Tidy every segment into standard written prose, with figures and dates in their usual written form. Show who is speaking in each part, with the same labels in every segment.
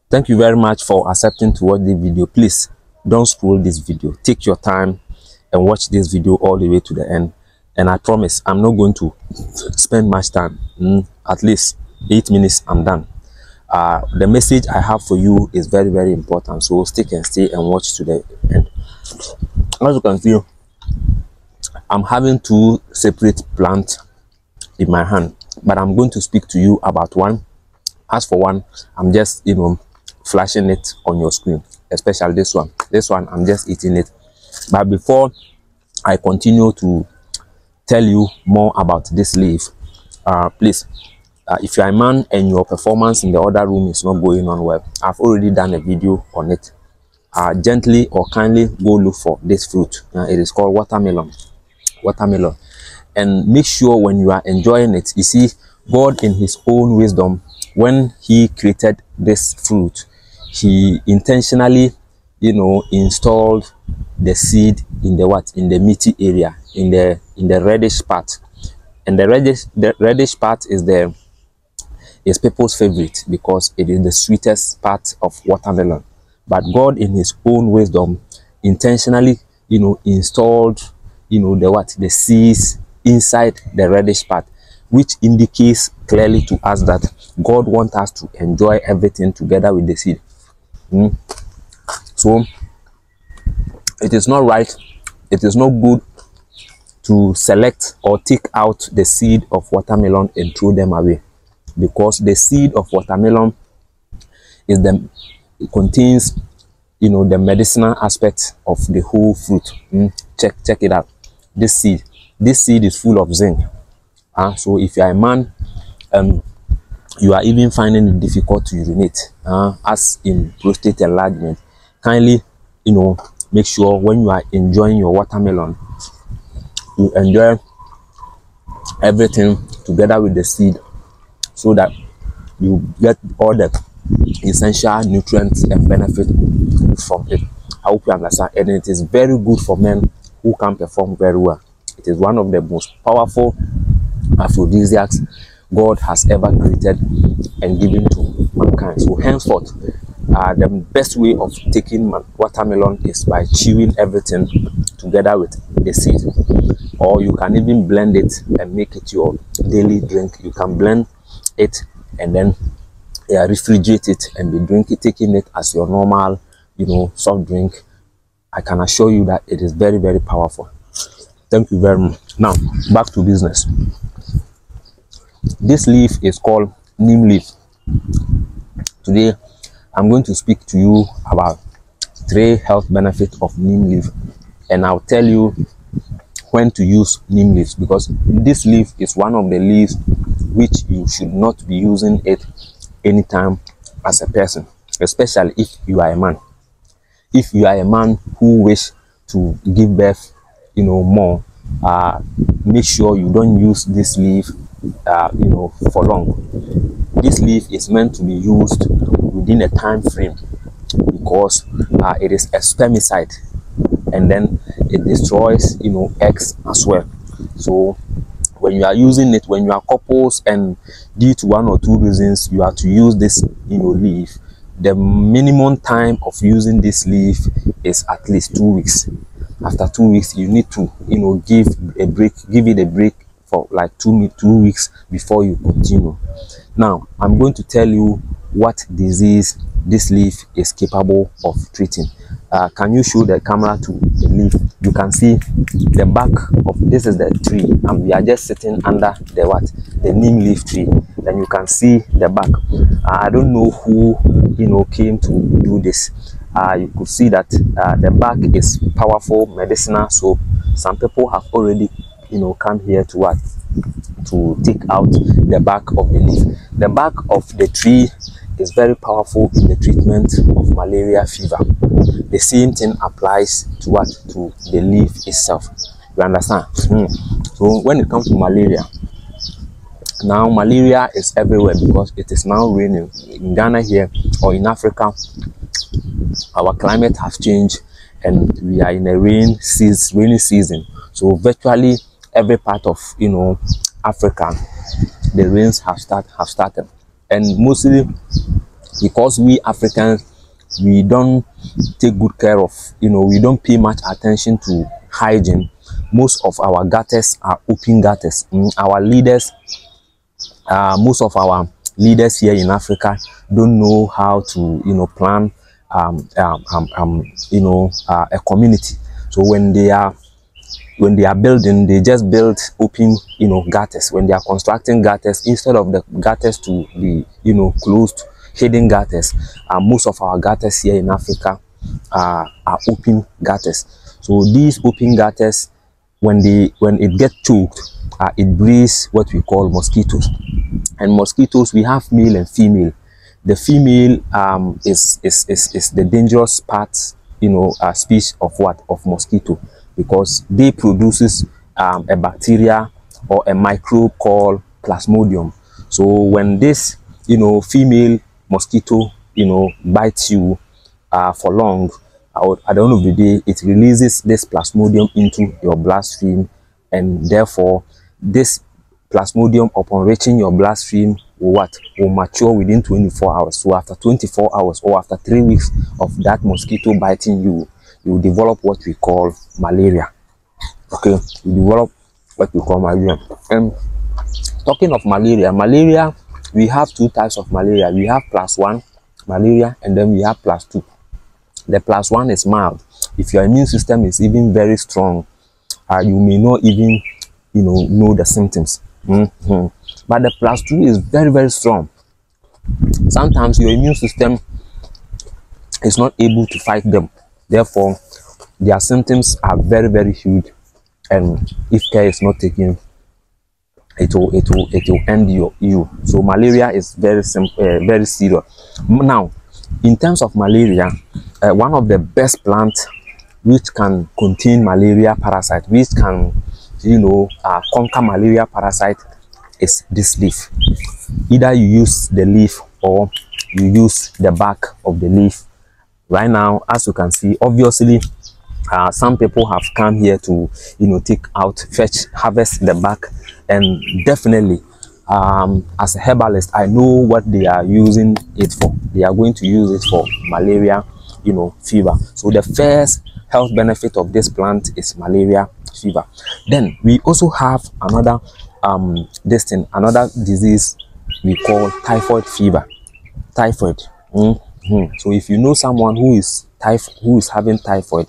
Speaker 1: Thank you very much for accepting to watch the video. Please don't scroll this video. Take your time and watch this video all the way to the end. And I promise I'm not going to spend much time. At least 8 minutes, I'm done. The message I have for you is very, very important. So stick and stay and watch to the end. As you can see, I'm having 2 separate plants in my hand, but I'm going to speak to you about one. As for one, I'm just flashing it on your screen, especially this one. This one, I'm just eating it. But before I continue to tell you more about this leaf, please, if you're a man and your performance in the other room is not going on well, I've already done a video on it. Gently or kindly go look for this fruit. It is called watermelon. And make sure when you are enjoying it, you see, God in his own wisdom, when he created this fruit, he intentionally installed the seed in the meaty area, in the reddish part. And the reddish part is people's favorite because it is the sweetest part of watermelon. But God in his own wisdom intentionally installed the seeds inside the reddish part, which indicates clearly to us that God wants us to enjoy everything together with the seed. So it is not right, it is not good to select or take out the seed of watermelon and throw them away, because the seed of watermelon contains the medicinal aspect of the whole fruit. Check it out. This seed is full of zinc. So if you are a man, you are even finding it difficult to urinate, as in prostate enlargement, kindly make sure when you are enjoying your watermelon, you enjoy everything together with the seed, so that you get all the essential nutrients and benefits from it. I hope you understand. And it is very good for men who can perform very well. It is one of the most powerful aphrodisiacs God has ever created and given to mankind. So henceforth, the best way of taking watermelon is by chewing everything together with the seed. Or you can even blend it and make it your daily drink. You can blend it and then refrigerate it and be taking it as your normal soft drink. I can assure you that it is very, very powerful. Thank you very much. Now back to business. This leaf is called neem leaf. Today I'm going to speak to you about 3 health benefits of neem leaf, and I'll tell you when to use neem leaves, because this leaf is one of the leaves which you should not be using it anytime as a person, especially if you are a man. If you are a man who wish to give birth more, make sure you don't use this leaf for long. This leaf is meant to be used within a time frame, because it is a spermicide, and then it destroys eggs as well. So when you are using it, when you are couples and due to 1 or 2 reasons you are to use this leaf, the minimum time of using this leaf is at least 2 weeks. After 2 weeks, you need to give it a break for like 2 weeks before you continue. Now I'm going to tell you what disease this leaf is capable of treating. Can you show the camera to the leaf? You can see the back of this is the tree, and we are just sitting under the neem leaf tree. Then you can see the back. I don't know who came to do this. You could see that the back is powerful medicinal. So some people have already come here to take out the back of the leaf. The back of the tree is very powerful in the treatment of malaria fever. The same thing applies to the leaf itself. You understand? So when it comes to malaria, now malaria is everywhere because it is now raining in Ghana here, or in Africa. Our climate has changed and we are in a rainy season. So virtually every part of Africa, the rains have started, and mostly because we Africans, we don't take good care of, we don't pay much attention to hygiene. Most of our gutters are open gutters. Our leaders, most of our leaders here in Africa don't know how to, plan, a community. So when they are building, they just build open, gutters. When they are constructing gutters, instead of the gutters to be, closed, hidden gutters, most of our gutters here in Africa are open gutters. So these open gutters, when it gets choked, it breeds what we call mosquitoes. And mosquitoes, we have male and female. The female is the dangerous part, species of mosquito, because they produces a bacteria or a microbe called Plasmodium. So when this female mosquito bites you for long, at the end of the day, it releases this Plasmodium into your bloodstream, and therefore this Plasmodium, upon reaching your bloodstream, will mature within 24 hours. So after 24 hours or after 3 weeks of that mosquito biting you, you develop what we call malaria. Okay, you develop what we call malaria. And talking of malaria, we have two types of malaria. We have +1 malaria, and then we have +2. The +1 is mild. If your immune system is even very strong, you may not even know the symptoms. But the +2 is very, very strong. Sometimes your immune system is not able to fight them. Therefore, their symptoms are very, very huge, and if care is not taken, it will end you. So malaria is very serious. Now, in terms of malaria, one of the best plants which can contain malaria parasite, which can conquer malaria parasite, is this leaf. Either you use the leaf or you use the bark of the leaf. Right now, as you can see, obviously some people have come here to harvest the bark, and definitely as a herbalist, I know what they are using it for. They are going to use it for malaria fever. So the first health benefit of this plant is malaria fever. Then we also have another another disease we call typhoid fever. Typhoid. So if you know someone who is having typhoid,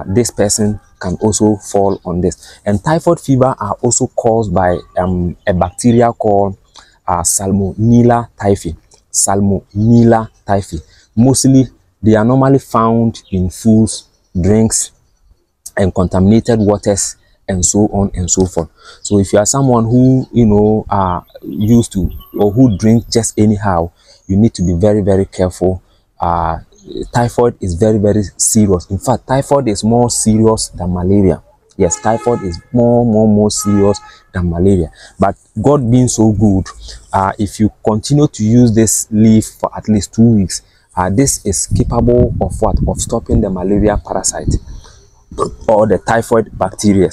Speaker 1: this person can also fall on this. And typhoid fever are also caused by a bacteria called Salmonella typhi. Salmonella typhi. Mostly they are normally found in foods, drinks, and contaminated waters, and so on and so forth. So if you are someone who used to, or who drink just anyhow, you need to be very, very careful. Typhoid is very, very serious. In fact, typhoid is more serious than malaria. Yes, typhoid is more serious than malaria. But God being so good, if you continue to use this leaf for at least 2 weeks, this is capable of stopping the malaria parasite or the typhoid bacteria.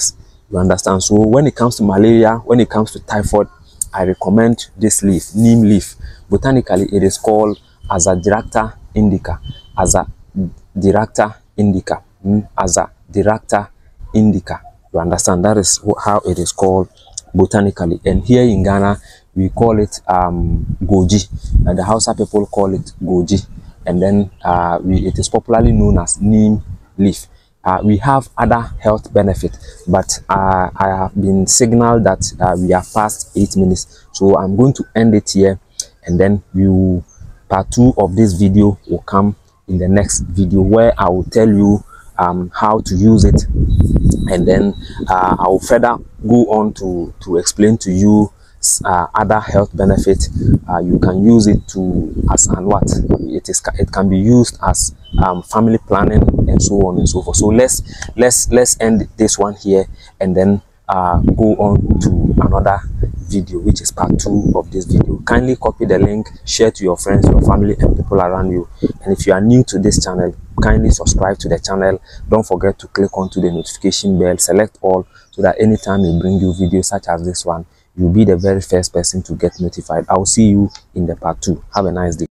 Speaker 1: You understand? So when it comes to malaria, when it comes to typhoid, I recommend this leaf, neem leaf. Botanically, it is called Azadirachta indica. Azadirachta indica. Azadirachta indica. You understand? That is how it is called botanically. And here in Ghana, we call it goji. The Hausa people call it goji. And then it is popularly known as neem leaf. We have other health benefits, but I have been signaled that we are past 8 minutes, so I'm going to end it here, and then part 2 of this video will come in the next video, where I will tell you how to use it, and then I will further go on to explain to you other health benefits. You can use it it can be used as family planning, and so on and so forth. So let's end this one here, and then go on to another video, which is part 2 of this video. Kindly copy the link, share to your friends, your family, and people around you. And if you are new to this channel, kindly subscribe to the channel. Don't forget to click onto the notification bell, select all, so that anytime we bring you videos such as this one, you'll be the very first person to get notified. I'll see you in the part 2. Have a nice day.